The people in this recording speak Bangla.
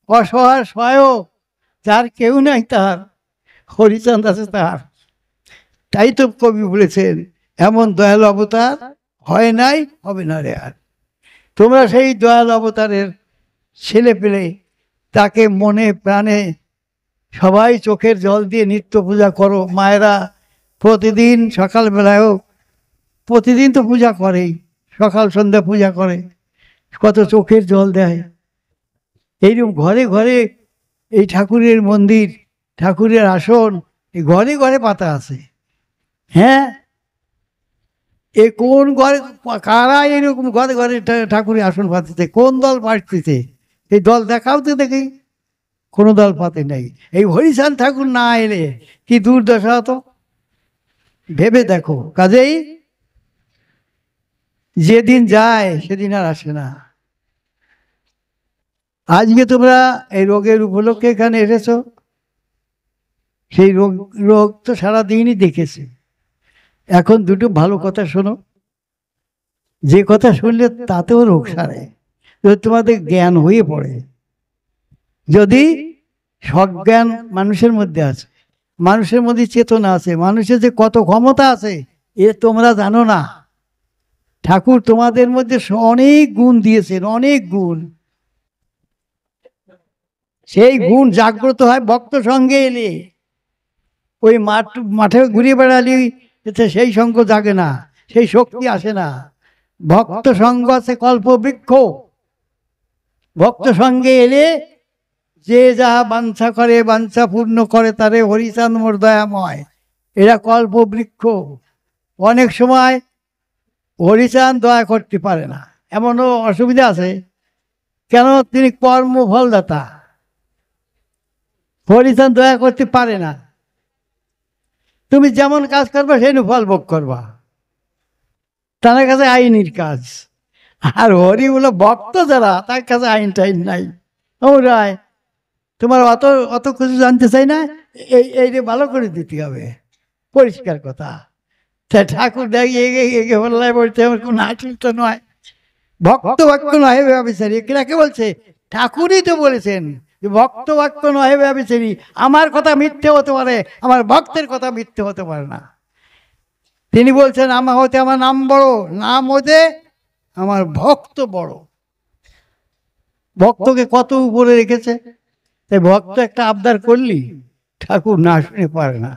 অসহায় সহায়ক, যার কেউ নাই তার, হরিচাঁদ আছে তার। তাই তো কবি বলেছেন, এমন দয়াল অবতার হয় নাই, হবে না রে আর। তোমরা সেই দয়াল অবতারের ছেলে পেলে, তাকে মনে প্রাণে সবাই চোখের জল দিয়ে নিত্য পূজা করো। মায়েরা প্রতিদিন সকালবেলায়ও, প্রতিদিন তো পূজা করেই, সকাল সন্ধ্যা পূজা করে, কত চোখের জল দেয়। এইরকম ঘরে ঘরে এই ঠাকুরের মন্দির, ঠাকুরের আসন, এই ঘরে ঘরে পাতা আছে। হ্যাঁ, এ কোন ঘরে, কারা এরকম ঘরে ঘরে ঠাকুরের আসন পাতিছে? কোন দল পাঠতেছে? এই দল দেখাও তো দেখি। কোনো দল পাতে নাই। এই হরিচাঁদ ঠাকুর না এলে কি দুর্দশা হতো ভেবে দেখো। কাজেই যেদিন যায় সেদিন আর আসে না। আজকে তোমরা এই রোগের উপলক্ষে এখানে এসেছো, সেই রোগ রোগ তো সারাদিনই দেখেছে। এখন দুটো ভালো কথা শোনো, যে কথা শুনলে তাতেও রোগ সারে, যদি তোমাদের জ্ঞান হয়ে পড়ে। যদি সজ্ঞান মানুষের মধ্যে আছে, মানুষের মধ্যে চেতনা আছে, মানুষের যে কত ক্ষমতা আছে এ তোমরা জানো না। ঠাকুর তোমাদের মধ্যে অনেক গুণ দিয়েছেন, অনেক গুণ। সেই গুণ জাগ্রত হয় ভক্ত সঙ্গে এলে। ওই মাঠে ঘুরে বেড়ালি সেই সঙ্গ জাগে না, সেই শক্তি আসে না। ভক্ত সঙ্গ আছে কল্পবৃক্ষ। ভক্ত সঙ্গে এলে যে যাহা বাঞ্ছা করে, বাঞ্ছা পূর্ণ করে তারে হরিচাঁদ মোর দয়াময়। এরা কল্পবৃক্ষ। অনেক সময় হরিচাঁদ দয়া করতে পারে না, এমনও অসুবিধা আছে। কেন? তিনি কর্মফলদাতা। হরিচাঁদ দয়া করতে পারে না। তুমি যেমন কাজ করবা সেই ফল ভোগ করবা, তার কাছে আইনের কাজ। আর হরি হলো ভক্ত যারা, তার কাছে আইন টাইন নাই। ওরাই তোমার অত অত কিছু জানতে চাই না, এই ভালো করে দিতে হবে, পরিষ্কার কথা। ঠাকুর দেখে এগে বললাই বলতে আমার কোনো আচরিত নয়, ভক্ত বাক্য নয় ব্যবচারী। একে বলছে ঠাকুরই তো বলেছেন যে ভক্ত বাক্য নয় ব্যবচারী। আমার কথা মিথ্যে হতে পারে, আমার ভক্তের কথা মিথ্যে হতে পারে না। তিনি বলছেন আমার হতে আমার নাম বড়, নাম হতে আমার ভক্ত বড়। ভক্তকে কত উপরে রেখেছে। তাই ভক্ত একটা আবদার করলি ঠাকুর না শুনে পারে না।